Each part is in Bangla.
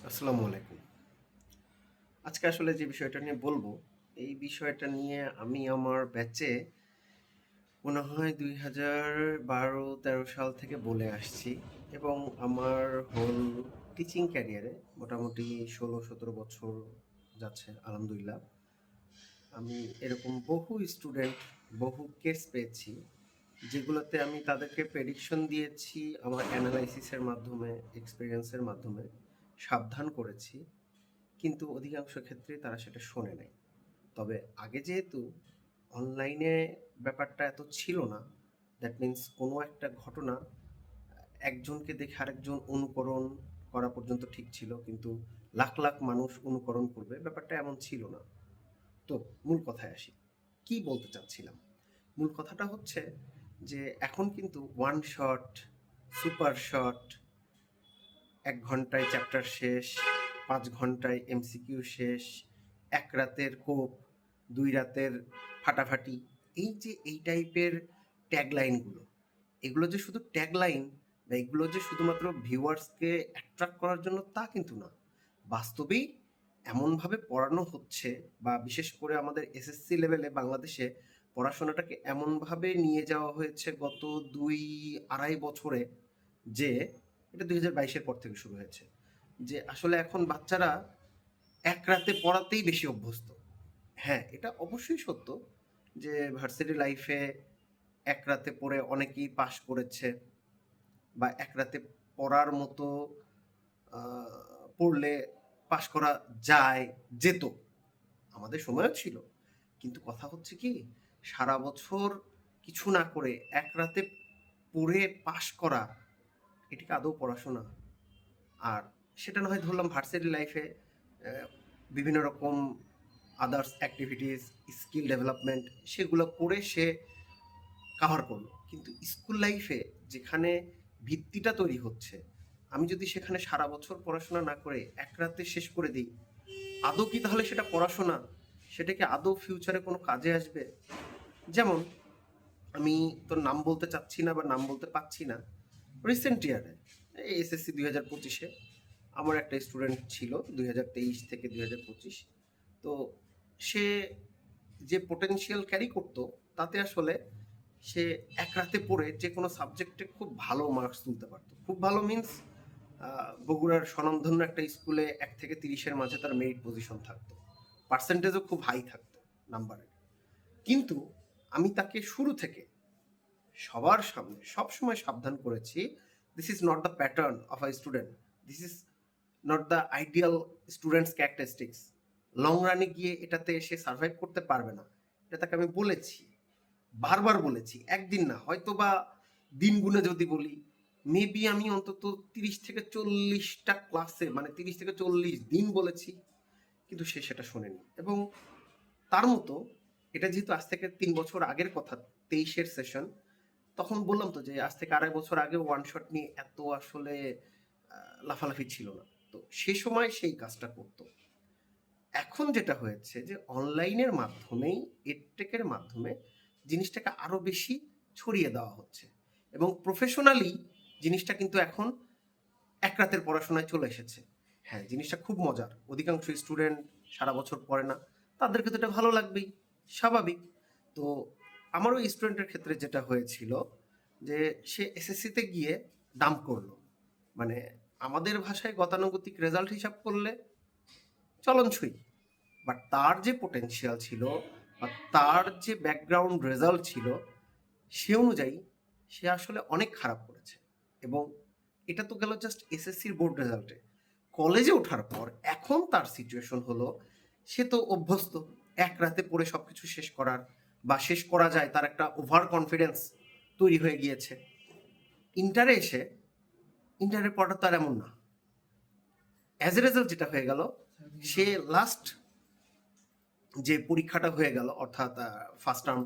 আসসালামু আলাইকুম। আজকে আসলে যে বিষয়টা নিয়ে বলবো, এই বিষয়টা নিয়ে আমি আমার ব্যাচে মনে হয় ২০১২-১৩ সাল থেকে বলে আসছি এবং আমার হোল টিচিং ক্যারিয়ারে মোটামুটি ১৬-১৭ বছর যাচ্ছে আলহামদুলিল্লাহ। আমি এরকম বহু স্টুডেন্ট, বহু কেস পেয়েছি, যেগুলোতে আমি তাদেরকে প্রেডিকশন দিয়েছি আমার অ্যানালাইসিসের মাধ্যমে, এক্সপেরিয়েন্সের মাধ্যমে, সাবধান করেছি। কিন্তু অধিকাংশ ক্ষেত্রেই তারা সেটা শোনে নাই। তবে আগে যেহেতু অনলাইনে ব্যাপারটা এত ছিল না, দ্যাট মিন্স কোনো একটা ঘটনা একজনকে দেখে আরেকজন অনুকরণ করা পর্যন্ত ঠিক ছিল, কিন্তু লাখ লাখ মানুষ অনুকরণ করবে ব্যাপারটা এমন ছিল না। তো মূল কথায় আসি, কি বলতে চাচ্ছিলাম, মূল কথাটা হচ্ছে যে এখন কিন্তু ওয়ান শট, সুপার শট, ১ ঘন্টায় চ্যাপ্টার শেষ, ৫ ঘন্টায় এমসিকিউ শেষ, ১ রাতের কোপ, ২ রাতের ফাটাফাটি, এই যে এই টাইপের ট্যাগলাইনগুলো, এগুলো যে শুধু ট্যাগলাইন বা এগুলো যে শুধুমাত্র ভিউয়ার্সকে অ্যাট্রাক্ট করার জন্য তা কিন্তু না। বাস্তবেই এমনভাবে পড়ানো হচ্ছে, বা বিশেষ করে আমাদের এসএসসি লেভেলে বাংলাদেশে পড়াশোনাটাকে এমনভাবে নিয়ে যাওয়া হয়েছে গত ২-২.৫ বছরে, যে এটা ২০২২-এর পর থেকে শুরু হয়েছে, যে আসলে এখন বাচ্চারা ১ রাতে পড়াতেই বেশি অভ্যস্ত। হ্যাঁ, এটা অবশ্যই সত্য যে ভার্সিটি লাইফে ১ রাতে পড়ে অনেকেই পাস করেছে, বা ১ রাতে পড়ার মতো আ পড়লে পাস করা যায়, যেত। আমাদের সময়ও ছিল। কিন্তু কথা হচ্ছে কি, সারা বছর কিছু না করে ১ রাতে পড়ে পাস করা, এটা কি আদৌ পড়াশোনা? আর সেটা না হয় ধরলাম ভার্সিটি লাইফে বিভিন্ন রকম আদার্স অ্যাক্টিভিটিস, স্কিল ডেভেলপমেন্ট, সেগুলো করে সে কাভার করলো। কিন্তু স্কুল লাইফে যেখানে ভিত্তিটা তৈরি হচ্ছে, আমি যদি সেখানে সারা বছর পড়াশোনা না করে ১ রাতে শেষ করে দিই, আদৌ কি তাহলে সেটা পড়াশোনা? সেটা কি আদৌ ফিউচারে কোনো কাজে আসবে? যেমন, আমি তোর নাম বলতে চাচ্ছি না বা নাম বলতে পাচ্ছি না, রিসেন্ট ইয়ারে এই এসএসসি ২০২৫-এ আমার একটা স্টুডেন্ট ছিল, ২০২৩ থেকে ২০২৫। তো সে যে পোটেনশিয়াল ক্যারি করতো, তাতে আসলে সে ১ রাতে পড়ে যে কোনো সাবজেক্টে খুব ভালো মার্কস তুলতে পারতো। খুব ভালো মিন্স বগুড়ার স্বনামধন্য একটা স্কুলে ১ থেকে ৩০-এর মাঝে তার মেরিট পজিশন থাকতো, পার্সেন্টেজও খুব হাই থাকতো নাম্বারের। কিন্তু আমি তাকে শুরু থেকে সবার সামনে সবসময় সাবধান করেছি, this is not the pattern of a student, this is not the ideal students characteristics. Long রানে গিয়ে এটাতে সে সার্ভাইভ করতে পারবে না, এটা তাকে আমি বলেছি, বারবার বলেছি, একদিন না, হয়তো বা দিন গুণে যদি বলি, মেবি আমি অন্তত ৩০ থেকে ৪০টা ক্লাসে, মানে ৩০ থেকে ৪০ দিন বলেছি, কিন্তু সে সেটা শোনেনি। এবং তার মতো, এটা যেহেতু আজ থেকে ৩ বছর আগের কথা, ২৩-এর সেশন, তখন বললাম তো যে আজ থেকে ২.৫ বছর আগে ওয়ান শট নিয়ে এত আসলে লাফালাফি ছিল না। তো সে সময় সেই কাজটা করতো। এখন যেটা হয়েছে যে অনলাইনের মাধ্যমেই, এডটেকের মাধ্যমে জিনিসটাকে আরো বেশি ছড়িয়ে দেওয়া হচ্ছে, এবং প্রফেশনালি জিনিসটা কিন্তু এখন ১ রাতের পড়াশোনায় চলে এসেছে। হ্যাঁ, জিনিসটা খুব মজার, অধিকাংশ স্টুডেন্ট সারা বছর পড়ে না, তাদেরকে তো এটা ভালো লাগবেই, স্বাভাবিক। তো আমার ওই স্টুডেন্টের ক্ষেত্রে যেটা হয়েছিল, যে সে এসএসসিতে গিয়ে ডাম্প করলো, মানে আমাদের ভাষায় গতানুগতিক রেজাল্ট হিসাব করলে চলনসই। বাট তার যে পোটেনশিয়াল ছিল, বা তার যে ব্যাকগ্রাউন্ড রেজাল্ট ছিল, সে অনুযায়ী সে আসলে অনেক খারাপ করেছে। এবং এটা তো গেল জাস্ট এসএসসির বোর্ড রেজাল্টে। কলেজে ওঠার পর এখন তার সিচুয়েশন হলো, সে তো অভ্যস্ত ১ রাতে পড়ে সব কিছু শেষ করার, বা শেষ করা যায়, তার একটা ওভার কনফিডেন্স তৈরি হয়ে গিয়েছে। ইন্টারে এসে, ইন্টারের পড়াটা তার এমন না। অ্যাজ এ রেজাল্ট যেটা হয়ে গেল, সে লাস্ট যে পরীক্ষাটা হয়ে গেল, অর্থাৎ first term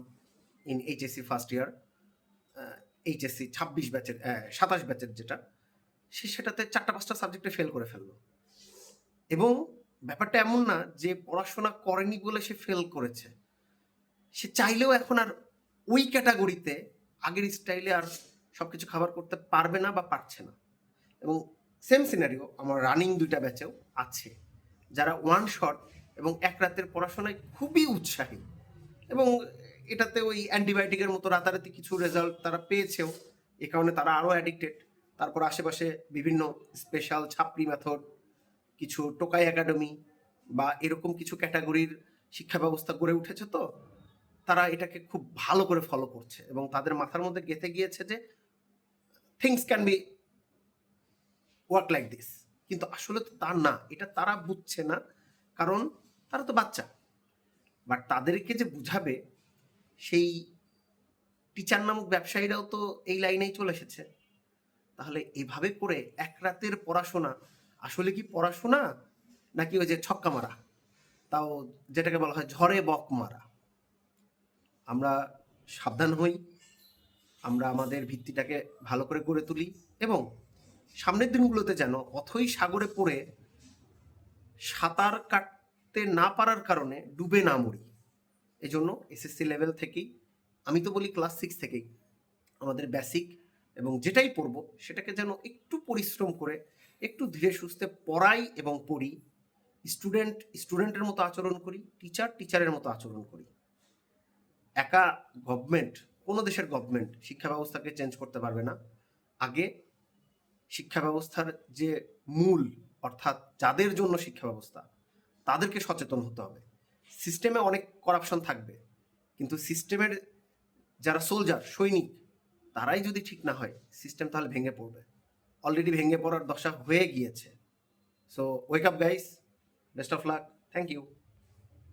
in HSC first year, HSC ২৬ ব্যাচের, ২৭ ব্যাচের যেটা, সে সেটাতে ৪টা ৫টা সাবজেক্টে ফেল করে ফেললো। এবং ব্যাপারটা এমন না যে পড়াশোনা করেনি বলে সে ফেল করেছে, সে চাইলেও এখন আর ওই ক্যাটাগরিতে আগের স্টাইলে আর সবকিছু খাবার করতে পারবে না বা পারছে না। এবং সেম সিনারিও আমার রানিং ২টা ব্যাচেও আছে, যারা ওয়ান শট এবং এক রাতের পড়াশোনায় খুবই উৎসাহী, এবং এটাতে ওই অ্যান্টিবায়োটিকের মতো রাতারাতি কিছু রেজাল্ট তারা পেয়েছেও, এ কারণে তারা আরও অ্যাডিক্টেড। তারপর আশেপাশে বিভিন্ন স্পেশাল ছাপড়ি মেথড, কিছু টোকাই একাডেমি বা এরকম কিছু ক্যাটাগরির শিক্ষা ব্যবস্থা গড়ে উঠেছে, তো তারা এটাকে খুব ভালো করে ফলো করছে এবং তাদের মাথার মধ্যে গেঁথে গিয়েছে যে things can be work like this. কিন্তু আসলে তো তা না, এটা তারা বুঝছে না, কারণ তারা তো বাচ্চা। বাট তাদেরকে যে বুঝাবে, সেই টিচার নামক ব্যবসায়ীরাও তো এই লাইনেই চলে এসেছে। তাহলে এভাবে করে এক রাতের পড়াশোনা আসলে কি পড়াশোনা, নাকি ওই যে ছক্কা মারা, তাও যেটাকে বলা হয় ঝড়ে বক মারা? আমরা সাবধান হই, আমরা আমাদের ভিত্তিটাকে ভালো করে গড়ে তুলি, এবং সামনের দিনগুলোতে যেন অথই সাগরে পড়ে সাঁতার কাটতে না পারার কারণে ডুবে না মরি। এজন্য এসএসসি লেভেল থেকেই, আমি তো বলি ক্লাস 6 থেকেই, আমাদের বেসিক এবং যেটাই পড়বো সেটাকে যেন একটু পরিশ্রম করে একটু ধীরে সুস্থে পড়াই এবং পড়ি। স্টুডেন্ট স্টুডেন্টের মতো আচরণ করি, টিচার টিচারের মতো আচরণ করি। একা গভর্নমেন্ট, কোনো দেশের গভর্নমেন্ট শিক্ষা ব্যবস্থাকে চেঞ্জ করতে পারবে না। আগে শিক্ষা ব্যবস্থার যে মূল, অর্থাৎ যাদের জন্য শিক্ষা ব্যবস্থা, তাদেরকে সচেতন হতে হবে। সিস্টেমে অনেক করাপশন থাকবে, কিন্তু সিস্টেমের যারা সোলজার, সৈনিক, তারাই যদি ঠিক না হয়, সিস্টেম তাহলে ভেঙে পড়বে। অলরেডি ভেঙে পড়ার দশা হয়ে গিয়েছে। So wake up guys, best of luck, thank you.